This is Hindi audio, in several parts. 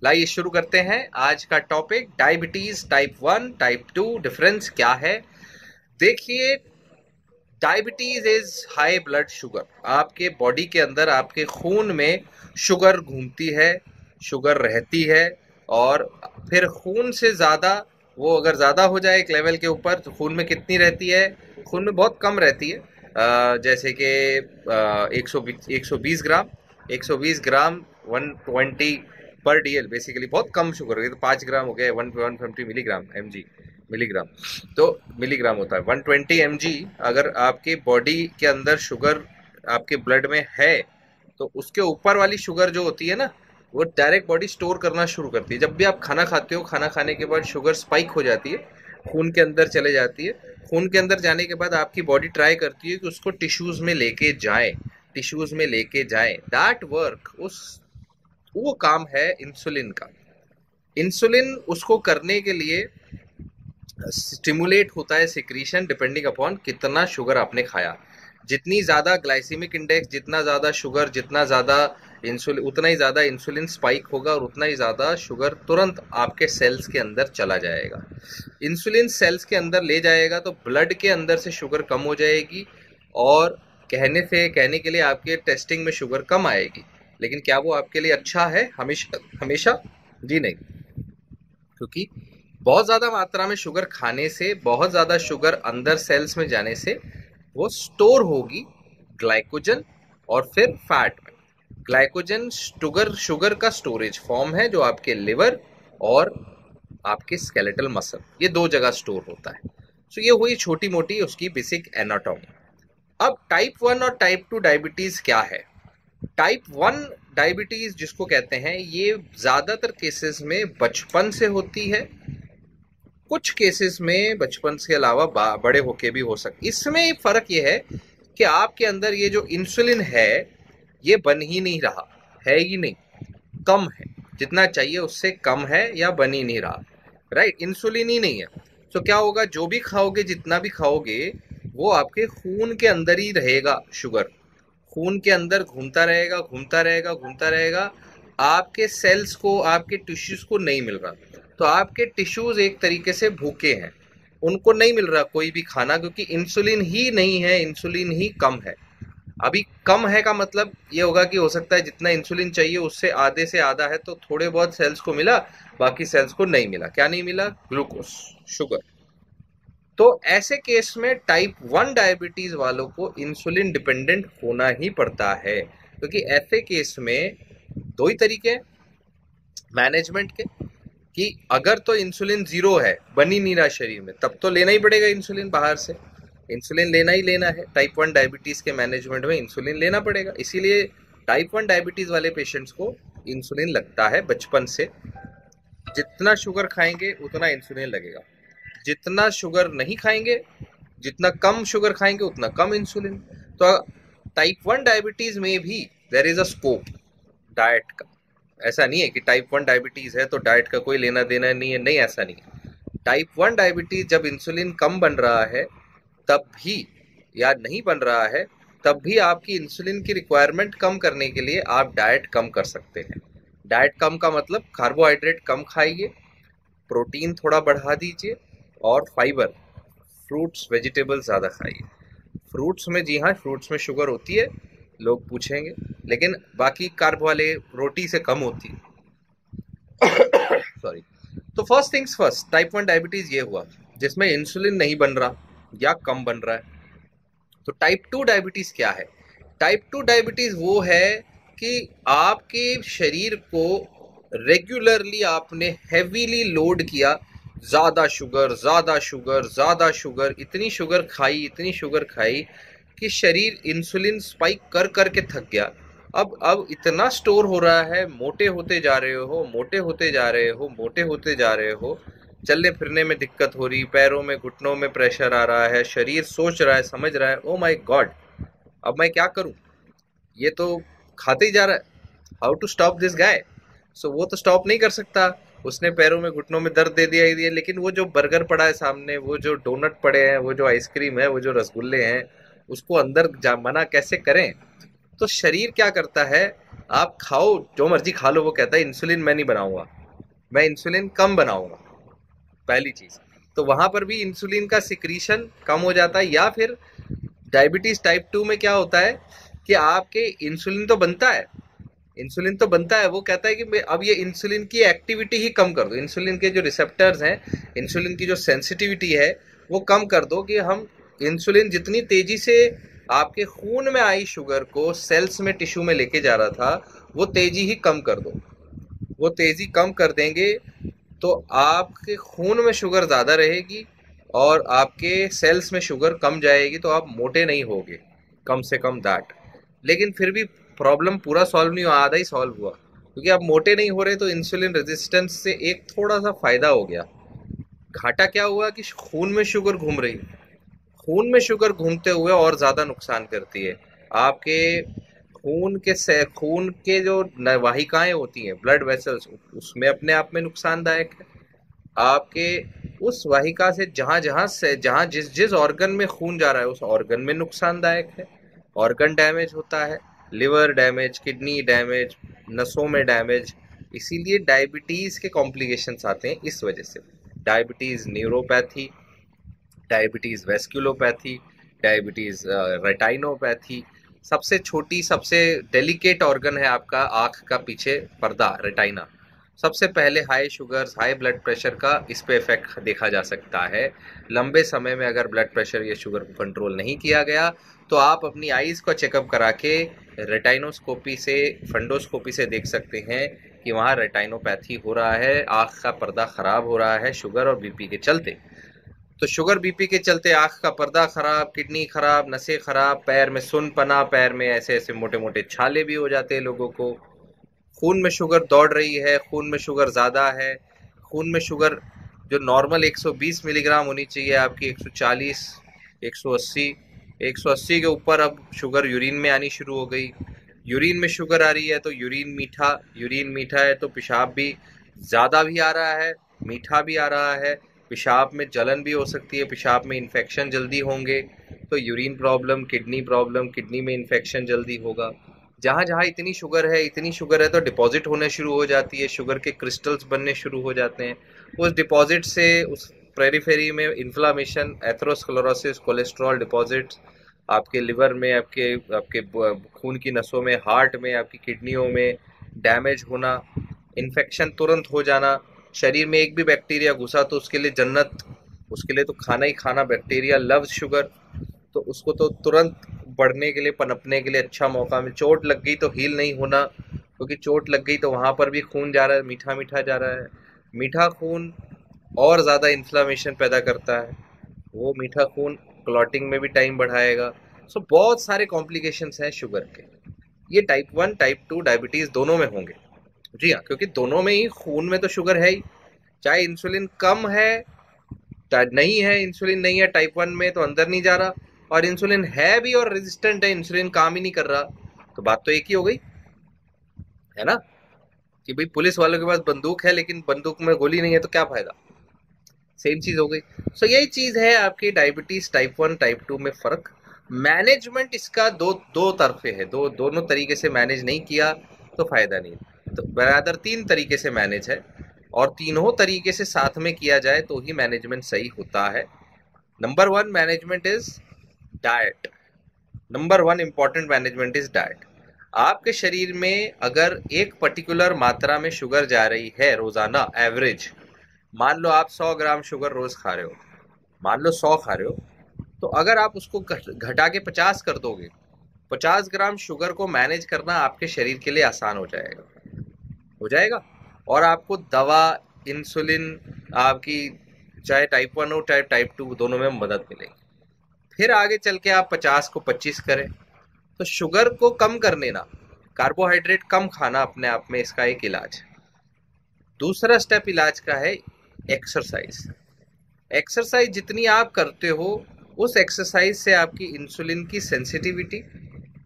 लाइए शुरू करते हैं आज का topic, diabetes type 1 type 2, difference क्या है। देखिए, diabetes is high blood sugar. आपके बॉडी के अंदर, आपके खून में शुगर घूमती है, शुगर रहती है। और फिर खून से ज़्यादा, वो अगर ज़्यादा हो जाए एक लेवल के ऊपर, तो खून में कितनी रहती है? खून में बहुत कम रहती है। जैसे कि 120 ग्राम, 120 ग्राम 120 पर डीएल, बेसिकली बहुत कम शुगर है। तो 5 ग्राम हो गया, 150 मिलीग्राम, एमजी, मिलीग्राम। तो मिलीग्राम होता है 120 mg। अगर आपके बॉडी के अंदर शुगर आपके ब्लड में है, तो उसके ऊपर वाली शुगर जो होती है ना, वो डायरेक्ट बॉडी स्टोर करना शुरू करती है। जब भी आप खाना खाते हो, खाना खाने के बाद शुगर स्पाइक हो जाती है, खून के अंदर चले जाती है। खून के अंदर जाने के बाद आपकी बॉडी ट्राई करती है कि उसको टिश्यूज में लेके जाए, टिश्यूज में लेके जाए। दैट वर्क, उस वो काम है इंसुलिन का। इंसुलिन उसको करने के लिए स्टिमुलेट होता है सिक्रीशन, डिपेंडिंग अपॉन कितना शुगर आपने खाया। जितनी ज़्यादा ग्लाइसेमिक इंडेक्स, जितना ज़्यादा शुगर, जितना ज़्यादा इंसुलिन, उतना ही ज़्यादा इंसुलिन स्पाइक होगा और उतना ही ज़्यादा शुगर तुरंत आपके सेल्स के अंदर चला जाएगा। इंसुलिन सेल्स के अंदर ले जाएगा तो ब्लड के अंदर से शुगर कम हो जाएगी, और कहने के लिए आपके टेस्टिंग में शुगर कम आएगी। लेकिन क्या वो आपके लिए अच्छा है हमेशा? हमेशा जी नहीं। क्योंकि बहुत ज़्यादा मात्रा में शुगर खाने से, बहुत ज़्यादा शुगर अंदर सेल्स में जाने से, वो स्टोर होगी ग्लाइकोजन और फिर फैट में। ग्लाइकोजन शुगर शुगर का स्टोरेज फॉर्म है, जो आपके लिवर और आपके स्केलेटल मसल, ये दो जगह स्टोर होता है। सो ये हुई छोटी मोटी उसकी बेसिक एनाटॉमी। अब टाइप 1 और टाइप 2 डायबिटीज क्या है? टाइप 1 डायबिटीज जिसको कहते हैं, ये ज्यादातर केसेस में बचपन से होती है। कुछ केसेस में बचपन के अलावा बड़े होके भी हो सकती। इसमें फर्क ये है कि आपके अंदर ये जो इंसुलिन है, ये बन ही नहीं रहा है, ही नहीं, कम है। जितना चाहिए उससे कम है या बन ही नहीं रहा। राइट, इंसुलिन ही नहीं है। तो क्या होगा? जो भी खाओगे, जितना भी खाओगे, वो आपके खून के अंदर ही रहेगा। शुगर खून के अंदर घूमता रहेगा, घूमता रहेगा, घूमता रहेगा। आपके सेल्स को, आपके टिश्यूज को नहीं मिल रहा। तो आपके टिश्यूज एक तरीके से भूखे हैं, उनको नहीं मिल रहा कोई भी खाना, क्योंकि इंसुलिन ही नहीं है, इंसुलिन ही कम है। अभी कम है का मतलब ये होगा कि हो सकता है जितना इंसुलिन चाहिए उससे आधे से आधा है, तो थोड़े बहुत सेल्स को मिला, बाकी सेल्स को नहीं मिला। क्या नहीं मिला? Glucose, sugar. तो ऐसे केस में टाइप 1 डायबिटीज वालों को इंसुलिन डिपेंडेंट होना ही पड़ता है, क्योंकि ऐसे केस में दो ही तरीके मैनेजमेंट के, कि अगर तो इंसुलिन जीरो है, बन ही नहीं रहा शरीर में, तब तो लेना ही पड़ेगा इंसुलिन बाहर से। इंसुलिन लेना ही लेना है। टाइप 1 डायबिटीज के मैनेजमेंट में इंसुलिन लेना पड़ेगा। इसीलिए टाइप 1 डायबिटीज वाले पेशेंट्स को इंसुलिन लगता है बचपन से। जितना शुगर खाएंगे उतना इंसुलिन लगेगा, जितना शुगर नहीं खाएंगे, जितना कम शुगर खाएंगे उतना कम इंसुलिन। तो टाइप 1 डायबिटीज में भी there is a scope diet का। ऐसा नहीं है कि टाइप 1 डायबिटीज है तो डाइट का कोई लेना देना नहीं है, नहीं, ऐसा नहीं है। टाइप 1 डायबिटीज जब इंसुलिन कम बन रहा है तब भी, या नहीं बन रहा है तब भी, आपकी इंसुलिन की रिक्वायरमेंट कम करने के लिए आप डाइट कम कर सकते हैं। डाइट कम का मतलब कार्बोहाइड्रेट कम खाइए, प्रोटीन थोड़ा बढ़ा दीजिए, और फाइबर, फ्रूट्स वेजिटेबल्स ज़्यादा खाइए। फ्रूट्स में, जी हाँ, फ्रूट्स में शुगर होती है, लोग पूछेंगे, लेकिन बाकी कार्ब वाले रोटी से कम होती है। सॉरी। तो first things first, type 1 diabetes ये हुआ जिसमें इंसुलिन नहीं बन रहा या कम बन रहा है। तो टाइप 2 डायबिटीज क्या है? टाइप 2 डायबिटीज वो है कि आपके शरीर को रेगुलरली आपने हैवीली लोड किया, ज्यादा शुगर, ज्यादा शुगर, ज्यादा शुगर, इतनी शुगर खाई, इतनी शुगर खाई कि शरीर इंसुलिन स्पाइक कर करके थक गया। अब इतना स्टोर हो रहा है, मोटे होते जा रहे हो, मोटे होते जा रहे हो, मोटे होते जा रहे हो, चलने फिरने में दिक्कत हो रही, पैरों में, घुटनों में प्रेशर आ रहा है, शरीर सोच रहा है, समझ रहा है, ओ माय गॉड, अब मैं क्या करूं? ये तो खाते ही जा रहा है, how to stop this guy? So वो तो स्टॉप नहीं कर सकता। उसने पैरों में, घुटनों में दर्द दे दिया ही दिया, लेकिन वो जो बर्गर पड़ा है सामने, वो जो डोनट पड़े हैं, वो जो आइसक्रीम है, वो जो रसगुल्ले हैं, उसको अंदर मना कैसे करें? तो शरीर क्या करता है? आप खाओ जो मर्जी खा लो, वो कहता है इंसुलिन मैं नहीं बनाऊंगा, मैं इंसुलिन कम बनाऊंगा, पहली चीज। तो वहां पर भी इंसुलिन का सिक्रीशन कम हो जाता है। या फिर डायबिटीज टाइप 2 में क्या होता है कि आपके इंसुलिन तो बनता है, इंसुलिन तो बनता है, वो कहता है कि मैं अब ये इंसुलिन की एक्टिविटी ही कम कर दो, इंसुलिन के जो रिसेप्टर्स हैं, इंसुलिन की जो सेंसिटिविटी है वो कम कर दो, कि हम इंसुलिन जितनी तेजी से आपके खून में आई शुगर को सेल्स में टिश्यू में लेके जा रहा था, वो तेजी ही कम कर दो। वो तेजी कम कर देंगे तो आपके खून में शुगर ज़्यादा रहेगी और आपके सेल्स में शुगर कम जाएगी, तो आप मोटे नहीं होगे, कम से कम दैट। लेकिन फिर भी प्रॉब्लम पूरा सॉल्व नहीं हुआ, आधा ही सॉल्व हुआ, क्योंकि आप मोटे नहीं हो रहे, तो इंसुलिन रेजिस्टेंस से एक थोड़ा सा फायदा हो गया। घाटा क्या हुआ कि खून में शुगर घूम रही, खून में शुगर घूमते हुए और ज़्यादा नुकसान करती है। आपके खून के जो वाहिकाएं होती हैं, ब्लड वेसल्स, उसमें अपने आप में नुकसानदायक है। आपके उस वाहिका से जहां जिस जिस ऑर्गन में खून जा रहा है, उस ऑर्गन में नुकसानदायक है। ऑर्गन डैमेज होता है, लिवर डैमेज, किडनी डैमेज, नसों में डैमेज। इसीलिए डायबिटीज के कॉम्प्लिकेशंस आते हैं इस वजह से। Diabetes neuropathy, diabetes vasculopathy, diabetes retinopathy. सबसे छोटी सबसे डेलिकेट ऑर्गन है आपका आंख का पीछे पर्दा, रेटाइना। सबसे पहले high sugars, high blood pressure का इस पे इफेक्ट देखा जा सकता है। लंबे समय में अगर ब्लड प्रेशर या शुगर को कंट्रोल नहीं किया गया, तो आप अपनी आईज को चेकअप करा के रेटाइनोस्कोपी से, फंडोस्कोपी से देख सकते हैं कि वहाँ रेटाइनोपैथी हो रहा है, आँख का पर्दा खराब हो रहा है शुगर और बीपी के चलते। तो शुगर बीपी के चलते आँख का पर्दा खराब, किडनी खराब, नसें खराब, पैर में सुनपना, पैर में ऐसे ऐसे मोटे मोटे छाले भी हो जाते हैं लोगों को। खून में शुगर दौड़ रही है, खून में शुगर ज़्यादा है, खून में शुगर जो नॉर्मल 120 मिलीग्राम होनी चाहिए आपकी 140, 180, 180 के ऊपर अब शुगर यूरिन में आनी शुरू हो गई। यूरिन में शुगर आ रही है तो यूरिन मीठा है तो पेशाब भी ज़्यादा भी आ रहा है, मीठा भी आ रहा है। पेशाब में जलन भी हो सकती है, पेशाब में इन्फेक्शन जल्दी होंगे, तो यूरिन प्रॉब्लम, किडनी में इन्फेक्शन जल्दी होगा। जहाँ जहाँ इतनी शुगर है तो डिपॉजिट होने शुरू हो जाती है, शुगर के क्रिस्टल्स बनने शुरू हो जाते हैं। उस डिपॉजिट से उस पेरिफेरी में इन्फ्लामेशन, एथेरोस्क्लेरोसिस, कोलेस्ट्रॉल डिपॉजिट्स आपके लिवर में, आपके आपके खून की नसों में, हार्ट में, आपकी किडनियों में डैमेज होना, इन्फेक्शन तुरंत हो जाना। शरीर में एक भी बैक्टीरिया घुसा तो उसके लिए जन्नत, उसके लिए तो खाना ही खाना। बैक्टीरिया लव्स शुगर, तो उसको तो तुरंत बढ़ने के लिए, पनपने के लिए अच्छा मौका मिल। चोट लग गई तो हील नहीं होना, क्योंकि चोट लग गई तो वहां पर भी खून जा रहा है, मीठा मीठा जा रहा है। मीठा खून और ज़्यादा इन्फ्लामेशन पैदा करता है, वो मीठा खून क्लॉटिंग में भी टाइम बढ़ाएगा। सो बहुत सारे कॉम्प्लिकेशंस हैं शुगर के। ये टाइप 1 टाइप 2 डायबिटीज़ दोनों में होंगे। जी हाँ, क्योंकि दोनों में ही खून में तो शुगर है ही। चाहे इंसुलिन कम है, चाहे नहीं है, इंसुलिन नहीं है टाइप 1 में तो अंदर नहीं जा रहा, और इंसुलिन है भी और रेजिस्टेंट है, इंसुलिन काम ही नहीं कर रहा, तो बात तो एक ही हो गई, है ना। कि भाई पुलिस वालों के पास बंदूक है लेकिन बंदूक में गोली नहीं है, तो क्या फायदा। सेम चीज हो गई। सो यही चीज है आपकी डायबिटीज टाइप 1 टाइप 2 में फर्क। मैनेजमेंट इसका दो दो तरफे है, दोनों तरीके से मैनेज नहीं किया तो फायदा नहीं। तो बराबर तीन तरीके से मैनेज है, और तीनों तरीके से साथ में किया जाए तो ही मैनेजमेंट सही होता है। Number one management is diet. Number one important management is diet. आपके शरीर में अगर एक पर्टिकुलर मात्रा में शुगर जा रही है रोजाना एवरेज, मान लो आप 100 ग्राम शुगर रोज खा रहे हो, मान लो 100 खा रहे हो, तो अगर आप उसको घटा के 50 कर दोगे, 50 ग्राम शुगर को मैनेज करना आपके शरीर के लिए आसान हो जाएगा, हो जाएगा। और आपको दवा, इंसुलिन आपकी, चाहे टाइप 1 हो चाहे टाइप 2, दोनों में मदद मिलेगी। फिर आगे चल के आप 50 को 25 करें, तो शुगर को कम कर लेना, कार्बोहाइड्रेट कम खाना अपने आप में इसका एक इलाज है। दूसरा स्टेप इलाज का है एक्सरसाइज। एक्सरसाइज जितनी आप करते हो, उस एक्सरसाइज से आपकी इंसुलिन की सेंसिटिविटी,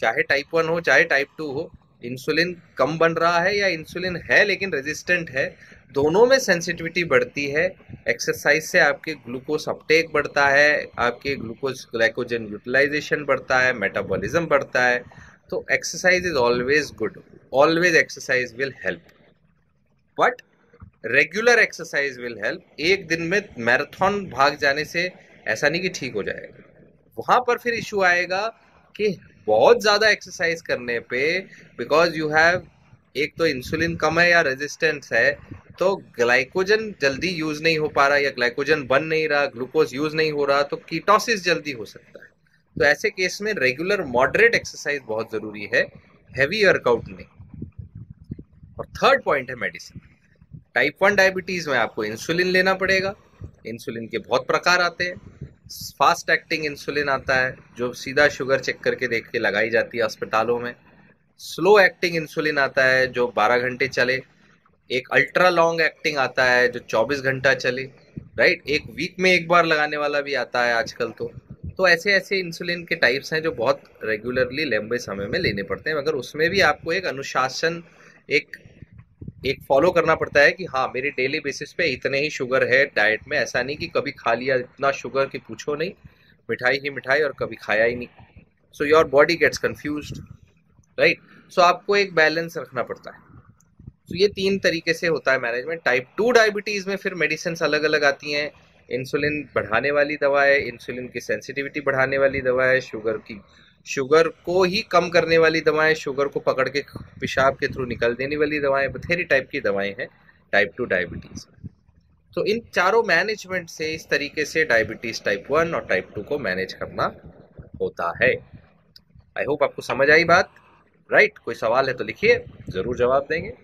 चाहे टाइप 1 हो चाहे टाइप 2 हो, इंसुलिन कम बन रहा है या इंसुलिन है लेकिन रेजिस्टेंट है, दोनों में सेंसिटिविटी बढ़ती है। एक्सरसाइज से आपके ग्लूकोज अपटेक बढ़ता है, आपके ग्लूकोज ग्लाइकोजन यूटिलाइजेशन बढ़ता है, मेटाबॉलिज्म बढ़ता है। तो exercise is always good, always exercise will help, but regular exercise will help. एक दिन में मैराथन भाग जाने से ऐसा नहीं कि ठीक हो जाएगा। वहां पर फिर इशू आएगा कि बहुत ज्यादा एक्सरसाइज करने पे, बिकॉज यू हैव, एक तो इंसुलिन कम है या रेजिस्टेंस है, तो ग्लाइकोजन जल्दी यूज नहीं हो पा रहा या ग्लाइकोजन बन नहीं रहा, ग्लूकोज यूज नहीं हो रहा, तो कीटोसिस जल्दी हो सकता है। तो ऐसे केस में रेगुलर मॉडरेट एक्सरसाइज बहुत जरूरी है, हैवी वर्कआउट नहीं। और थर्ड पॉइंट है मेडिसिन। टाइप 1 डायबिटीज में आपको इंसुलिन लेना पड़ेगा। इंसुलिन के बहुत प्रकार आते हैं। फास्ट एक्टिंग इंसुलिन आता है जो सीधा शुगर चेक करके देख के लगाई जाती है अस्पतालों में। स्लो एक्टिंग इंसुलिन आता है जो 12 घंटे चले। एक अल्ट्रा लॉन्ग एक्टिंग आता है जो 24 घंटा चले, राइट। एक वीक में एक बार लगाने वाला भी आता है आजकल। तो ऐसे ऐसे इंसुलिन के टाइप्स हैं जो बहुत रेगुलरली लंबे समय में लेने पड़ते हैं, मगर उसमें भी आपको एक अनुशासन, एक एक फॉलो करना पड़ता है कि हाँ मेरी डेली बेसिस पे इतने ही शुगर है डाइट में। ऐसा नहीं कि कभी खा लिया इतना शुगर कि पूछो नहीं, मिठाई ही मिठाई और कभी खाया ही नहीं, so your body gets confused, right. So आपको एक बैलेंस रखना पड़ता है। तो ये 3 तरीके से होता है मैनेजमेंट। टाइप 2 डायबिटीज में फिर मेडिसिन अलग अलग आती हैं। इंसुलिन बढ़ाने वाली दवा है, इंसुलिन की सेंसिटिविटी बढ़ाने वाली दवा है, शुगर को ही कम करने वाली दवाएं, शुगर को पकड़ के पेशाब के थ्रू निकल देने वाली दवाएं, बथेरी टाइप की दवाएं हैं टाइप 2 डायबिटीज। तो इन चारों मैनेजमेंट से इस तरीके से डायबिटीज टाइप 1 और टाइप 2 को मैनेज करना होता है। आई होप आपको समझ आई बात, राइट। कोई सवाल है तो लिखिए, जरूर जवाब देंगे।